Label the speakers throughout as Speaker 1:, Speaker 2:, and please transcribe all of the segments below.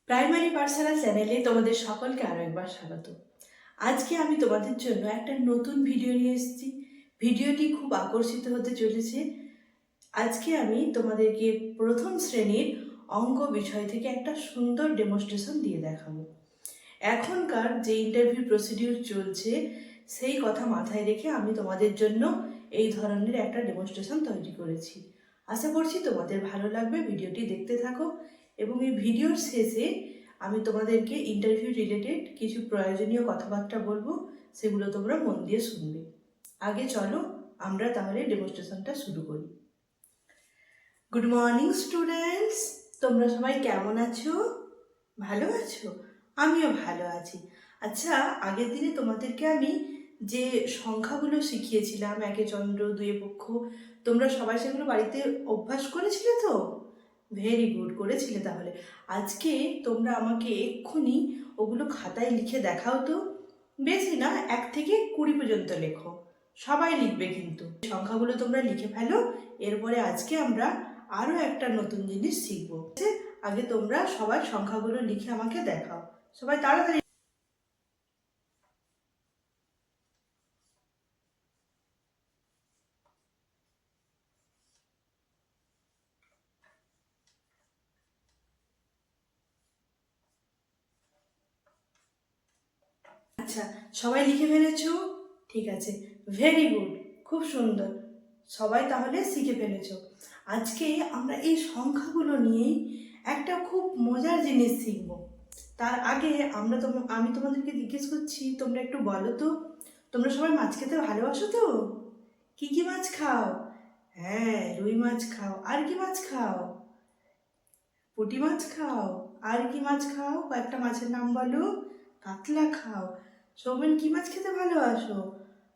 Speaker 1: Primary পাঠশালা চ্যানেলে তোমাদের সকলকে আরও একবার স্বাগত। আজকে আমি তোমাদের জন্য একটা নতুন ভিডিও নিয়ে এসেছি। ভিডিওটি খুব আকর্ষিত হতে চলেছে। আজকে আমি তোমাদেরকে প্রথম শ্রেণীর অঙ্ক বিষয় থেকে একটা সুন্দর ডেমনস্ট্রেশন দিয়ে দেখাবো। এখনকার যে ইন্টারভিউ প্রসিডিউর চলছে সেই কথা মাথায় রেখে আমি তোমাদের জন্য এই ধরনের একটা ডেমনস্ট্রেশন তৈরি করেছি। আশা করছি তোমাদের ভালো লাগবে। ভিডিওটি দেখতে থাকো এবং এই ভিডিওর শেষে আমি তোমাদেরকে ইন্টারভিউ রিলেটেড কিছু প্রয়োজনীয় কথাবার্তা বলবো, সেগুলো তোমরা মন দিয়ে শুনবে। আগে চলো আমরা তাহলে ডেমনস্ট্রেশনটা শুরু করি। গুড মর্নিং স্টুডেন্টস, তোমরা সবাই কেমন আছো? ভালো আছো? আমিও ভালো আছি। আচ্ছা, আগের দিনে তোমাদেরকে আমি যে সংখ্যাগুলো শিখিয়েছিলাম, একে চন্দ্র দুয়ে পক্ষ, তোমরা সবাই সেগুলো বাড়িতে অভ্যাস করেছিলে তো? ভেরি গুড, করেছিলে। তাহলে আজকে তোমরা আমাকে এক্ষুনি ওগুলো খাতায় লিখে দেখাও তো। বেশি না, 1 থেকে 20 পর্যন্ত লেখো। সবাই লিখবে কিন্তু। সংখ্যাগুলো তোমরা লিখে ফেলো। এরপরে আজকে আমরা আরও একটা নতুন জিনিস শিখবো। আগে তোমরা সবাই সংখ্যাগুলো লিখে আমাকে দেখাও। সবাই তাড়াতাড়ি। আচ্ছা, সবাই লিখে ফেলেছো? ঠিক আছে, ভেরি গুড, খুব সুন্দর। সবাই তাহলে শিখে ফেলেছো। আজকে আমরা এই সংখ্যাগুলো নিয়েই একটা খুব মজার জিনিস শিখবো। তার আগে আমি তোমাদেরকে জিজ্ঞেস করছি, তোমরা একটু বলো তো, তোমরা সবাই মাছ খেতে ভালোবাসো তো? কি কি মাছ খাও? হ্যাঁ, রুই মাছ খাও। আর কি মাছ খাও? পুঁটি মাছ খাও। আর কি মাছ খাও? কয়েকটা মাছের নাম বলো। কাতলা খাও। সৌমেন, কি মাছ খেতে ভালোবাসো?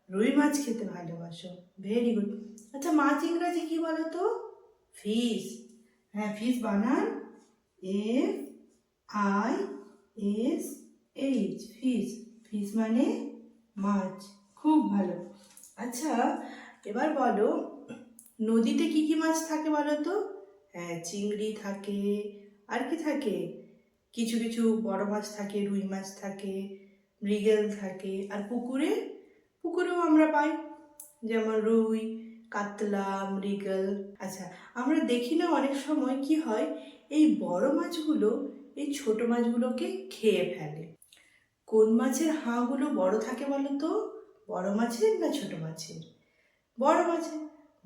Speaker 1: রুই মাছ খেতে ভালোবাসো। Very good. আচ্ছা, মাছ ইংরাজি কি বলো তো? ফিশ। হ্যাঁ, ফিশ বানান FISH, ফিশ। ফিশ মানে মাছ। খুব ভালো। আচ্ছা, এবার বলো, নদীতে কি কি মাছ থাকে বলো তো? হ্যাঁ, চিংড়ি থাকে। আর কি থাকে? কিছু কিছু বড় মাছ থাকে, রুই মাছ থাকে, মৃগেল থাকে। আর পুকুরেও আমরা পাই, যেমন রুই, কাতলা, মৃগেল। আচ্ছা, আমরা দেখি না অনেক সময় কি হয়, এই বড় মাছগুলো এই ছোট মাছগুলোকে খেয়ে ফেলে। কোন মাছের হাঁগুলো বড় থাকে বলো তো? বড় মাছের না ছোট মাছের? বড় মাছের।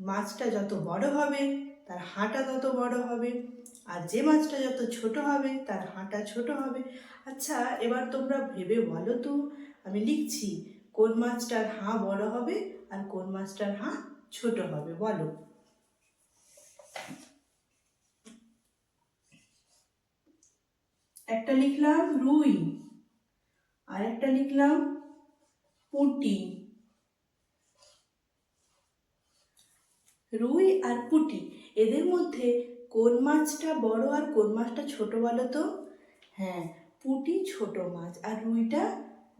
Speaker 1: মাছটা যত বড় হবে তার হাঁটা তত বড় হবে, আর যে মাছটা যত ছোট হবে তার হাঁটা ছোট হবে। আচ্ছা, এবার তোমরা ভেবে বলো তো, আমি লিখছি, কোন মাছটার হাঁ বড় হবে আর কোন মাছটার হাঁ ছোট হবে, বলো। একটা লিখলাম রুই, আর একটা লিখলাম পুঁটি। রুই আর পুঁটি, এদের মধ্যে কোন মাছটা বড় আর কোন মাছটা ছোট বলো তো? হ্যাঁ, পুঁটি ছোট মাছ আর রুইটা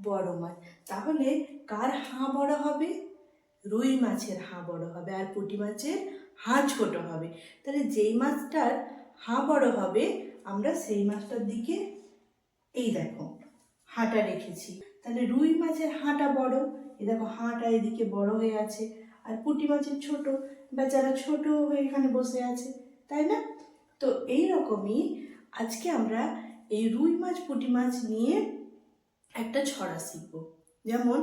Speaker 1: বড় মাছ। তাহলে কার হাঁ বড় হবে? রুই মাছের হাঁ বড় হবে আর পুঁটি মাছের হাঁ ছোট হবে। তাহলে যেই মাছটার হাঁ বড় হবে আমরা সেই মাছটার দিকে এই দেখো হাঁটা রেখেছি। তাহলে রুই মাছের হাঁটা বড়, এই দেখো হাঁটা এদিকে বড় হয়ে আছে। আর পুঁটি মাছের ছোট, বেচারা ছোট হয়ে এখানে বসে আছে, তাই না? তো এই রকমই আজকে আমরা এই রুই মাছ পুঁটি মাছ নিয়ে একটা ছড়া শিখব। যেমন,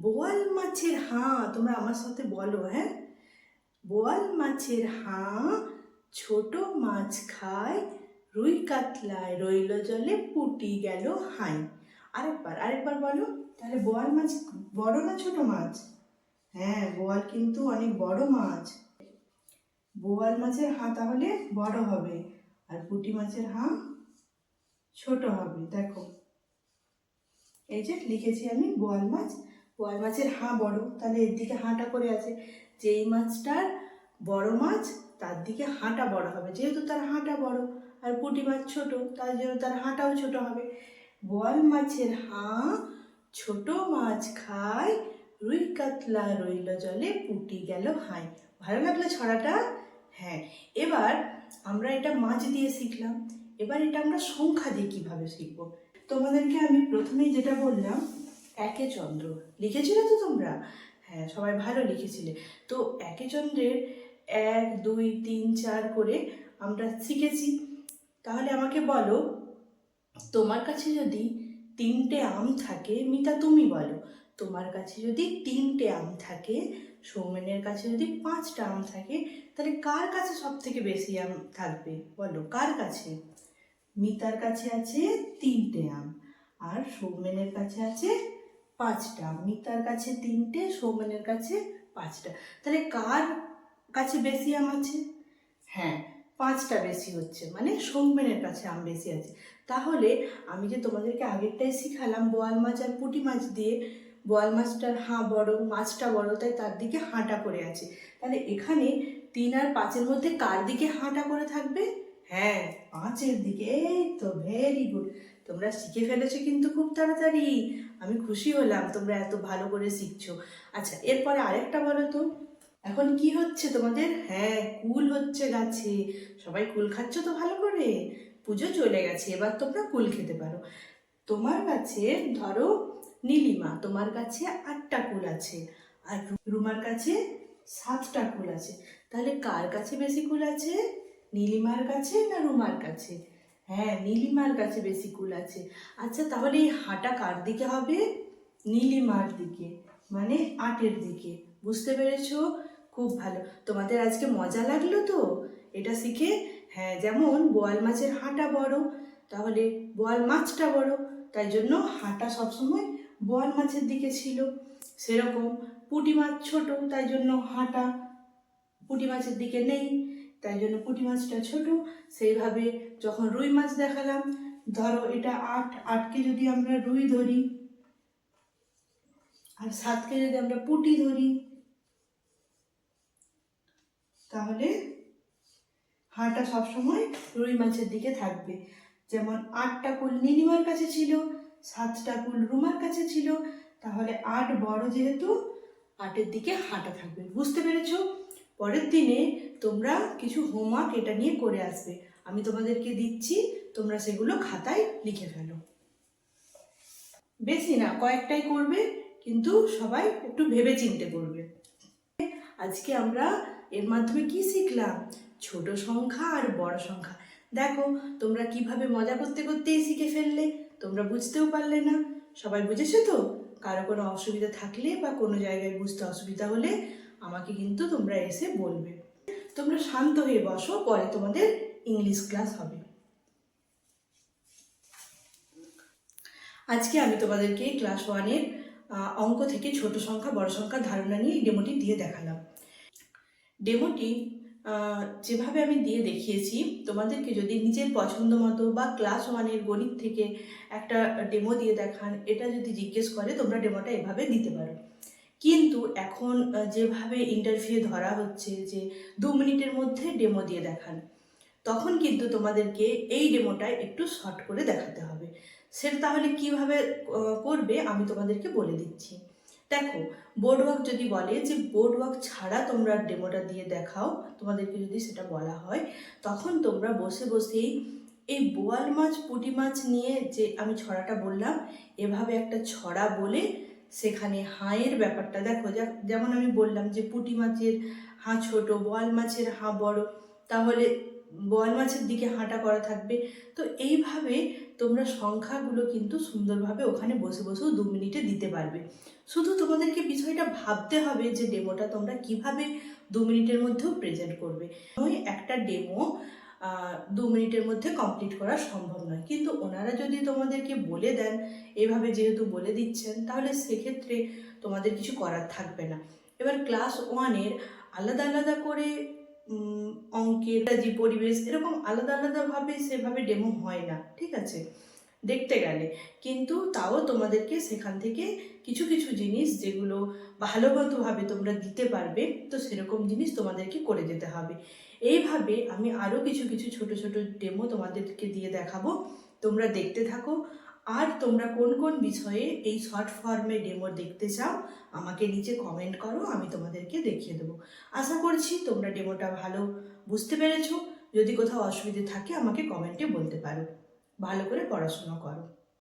Speaker 1: বোয়াল মাছের হাঁ, তোমরা আমার সাথে বলো, হ্যাঁ? বোয়াল মাছের হাঁ ছোট মাছ খায়, রুই কাতলায় রইল জলে পুঁটি গেল হাই। আরেকবার বলো। তাহলে বোয়াল মাছ বড় না ছোট মাছ? হ্যাঁ, বোয়াল কিন্তু অনেক বড় মাছ। বোয়াল মাছের হাঁ তাহলে বড় হবে আর পুঁটি মাছের হাঁ ছোট হবে। দেখো, এই যে লিখেছি আমি বোয়াল মাছের হাঁ বড়, তাহলে এর দিকে হাঁটা করে আছে। যেই মাছটার বড় মাছ তার দিকে হাঁটা বড় হবে, যেহেতু তার হাঁটা বড়। আর পুঁটি মাছ ছোট, তার জন্য তার হাঁটাও ছোট হবে। বোয়াল মাছের হাঁ ছোট মাছ খায়, রুই কাতলা রইল জলে পুঁটি গেল হাই। ভালো লাগলো ছড়াটা? হ্যাঁ। এবার আমরা এটা মাছ দিয়ে শিখলাম। এবার এটা আমরা সংখ্যা দিয়ে কীভাবে শিখব। তোমাদেরকে আমি প্রথমেই যেটা বললাম, একে চন্দ্র লিখেছিলে তো তোমরা? হ্যাঁ, সবাই ভালো লিখেছিলে। তো একে চন্দ্রের 1 2 3 4 করে আমরা শিখেছি। তাহলে আমাকে বলো, তোমার কাছে যদি 3টে আম থাকে, মিতা তুমি বলো, তোমার কাছে যদি 3টে আম থাকে, সৌমেনের কাছে যদি 5টা আম থাকে, তাহলে কার কাছে সব থেকে বেশি আম থাকবে বলো, কার কাছে? মিতার কাছে আছে 3টে আম, আর সৌমেনের কাছে আছে 5টা। মিতার কাছে 3টে, সৌমেনের কাছে 5টা। তাহলে কার কাছে বেশি আম আছে? হ্যাঁ, 5টা বেশি হচ্ছে, মানে সৌমেনের কাছে আম বেশি আছে। তাহলে আমি যে তোমাদেরকে আগেরটাই শিখালাম বোয়াল মাছ আর পুঁটি মাছ দিয়ে, বোয়াল মাছটার হাঁ বড়, মাছটা বড়, তাই তার দিকে হাঁটা করে আছে। তাহলে এখানে 3 আর 5-এর মধ্যে কার দিকে হাঁটা করে থাকবে? হ্যাঁ, 5-এর দিকে। এই তো, ভেরি গুড, তোমরা শিখে ফেলেছো কিন্তু খুব তাড়াতাড়ি। আমি খুশি হলাম তোমরা এত ভালো করে শিখছো। আচ্ছা, এরপরে আরেকটা বলো তো, এখন কি হচ্ছে তোমাদের? হ্যাঁ, কুল হচ্ছে গাছে। সবাই কুল খাচ্ছ তো ভালো করে? পুজো চলে গেছে, এবার তোমরা কুল খেতে পারো। তোমার কাছে ধরো নীলিমা, তোমার কাছে 8টা কুল আছে, আর রুমার কাছে 7টা কুল আছে। তাহলে কার কাছে বেশি কুল আছে? নীলিমার কাছে না রুমার কাছে? হ্যাঁ, নীলিমার কাছে বেশি কুল আছে। আচ্ছা, তাহলে এই হাঁটা কার দিকে হবে? নীলিমার দিকে, মানে 8-এর দিকে। বুঝতে পেরেছো? খুব ভালো। তোমাদের আজকে মজা লাগলো তো এটা শিখে? হ্যাঁ, যেমন বোয়াল মাছের হাঁটা বড়, তাহলে বোয়াল মাছটা বড়, তাই জন্য হাঁটা সবসময় বোয়াল মাছের দিকে ছিল। সেরকম পুঁটি মাছ ছোট, তাই জন্য হাঁটা পুঁটি মাছের দিকে নেই, তাই জন্য পুঁটি মাছটা ছোট। সেইভাবে যখন রুই মাছ দেখালাম, ধরো এটা 8, 8কে যদি আমরা রুই ধরি, আর 7কে যদি আমরা পুঁটি ধরি, তাহলে হাঁটা সবসময় রুই মাছের দিকে থাকবে। যেমন 8টা কুল নীলিমার কাছে ছিল, 7টা কুল রুমার কাছে ছিল, তাহলে 8 বড় যেহেতু, 8-এর দিকে হাঁটা থাকবে। বুঝতে পেরেছো? পরের দিনে তোমরা কিছু হোমওয়ার্ক এটা নিয়ে করে আসবে, আমি তোমাদেরকে দিচ্ছি, তোমরা সেগুলো খাতায় লিখে ফেলো। বেশি না, কয়েকটাই করবে, কিন্তু সবাই একটু ভেবে চিন্তে করবে। আজকে আমরা এর মাধ্যমে কি শিখলাম? ছোট সংখ্যা আর বড় সংখ্যা। দেখো, তোমরা কিভাবে মজা করতে করতেই শিখে ফেললে, তোমরা বুঝতেও পারলে না। সবাই বুঝেছো তো? কারো কোনো অসুবিধা থাকলে বা কোনো জায়গায় বুঝতে অসুবিধা হলে আমাকে কিন্তু তোমরা এসে বলবে। তোমরা শান্ত হয়ে বসো, পরে তোমাদের ইংলিশ ক্লাস হবে। আজকে আমি তোমাদেরকে ক্লাস 1-এর অঙ্ক থেকে ছোট সংখ্যা বড় সংখ্যার ধারণা নিয়ে ডেমোটি দিয়ে দেখালাম। ডেমোটি যেভাবে আমি দিয়ে দেখিয়েছি, তোমাদেরকে যদি নিজের পছন্দ মতো বা ক্লাস 1-এর গণিত থেকে একটা ডেমো দিয়ে দেখান, এটা যদি জিজ্ঞেস করে, তোমরা ডেমোটা এভাবে দিতে পারো। কিন্তু এখন যেভাবে ইন্টারভিউ ধরা হচ্ছে যে 2 মিনিটের মধ্যে ডেমো দিয়ে দেখান, তখন কিন্তু তোমাদেরকে এই ডেমোটা একটু শর্ট করে দেখাতে হবে। সেটা তাহলে কিভাবে করবে আমি তোমাদেরকে বলে দিচ্ছি। দেখো, বোর্ড ওয়ার্ক যদি বলে যে বোর্ড ওয়ার্ক ছাড়া তোমরা ডেমোটা দিয়ে দেখাও, তোমাদেরকে যদি সেটা বলা হয়, তখন তোমরা বসে বসেই এই বোয়াল মাছ পুঁটি মাছ নিয়ে যে আমি ছড়াটা বললাম, এভাবে একটা ছড়া বলে সেখানে হাঁয়ের ব্যাপারটা দেখো, যেমন আমি বললাম যে পুঁটি মাছের হাঁ ছোট, বোয়াল মাছের হাঁ বড়, তাহলে বোয়াল মাছের দিকে হাঁটা করা থাকবে। তো এইভাবে তোমরা সংখ্যাগুলো কিন্তু সুন্দরভাবে ওখানে বসে বসেও 2 মিনিটে দিতে পারবে। শুধু তোমাদেরকে বিষয়টা ভাবতে হবে যে ডেমোটা তোমরা কিভাবে 2 মিনিটের মধ্যেও প্রেজেন্ট করবে। ওই একটা ডেমো 2 মিনিটের মধ্যে কমপ্লিট করা সম্ভব নয়, কিন্তু ওনারা যদি তোমাদেরকে বলে দেন, এভাবে যেহেতু বলে দিচ্ছেন, তাহলে সেক্ষেত্রে তোমাদের কিছু করার থাকবে না। এবার ক্লাস 1-এর আলাদা আলাদা করে অঙ্কের যে পরিবেশ, এরকম আলাদা আলাদাভাবে সেভাবে ডেমো হয় না, ঠিক আছে, দেখতে গেলে। কিন্তু তাও তোমাদেরকে সেখান থেকে কিছু কিছু জিনিস যেগুলো ভালোমতোভাবে তোমরা দিতে পারবে, তো সেরকম জিনিস তোমাদেরকে করে যেতে হবে। এইভাবে আমি আরও কিছু কিছু ছোট ছোট ডেমো তোমাদেরকে দিয়ে দেখাবো, তোমরা দেখতে থাকো। আর তোমরা কোন কোন বিষয়ে এই শর্ট ফর্মে ডেমো দেখতে চাও আমাকে নিচে কমেন্ট করো, আমি তোমাদেরকে দেখিয়ে দেবো। আশা করছি তোমরা ডেমোটা ভালো বুঝতে পেরেছো। যদি কোথাও অসুবিধে থাকে আমাকে কমেন্টে বলতে পারো। ভালো করে পড়াশোনা করো।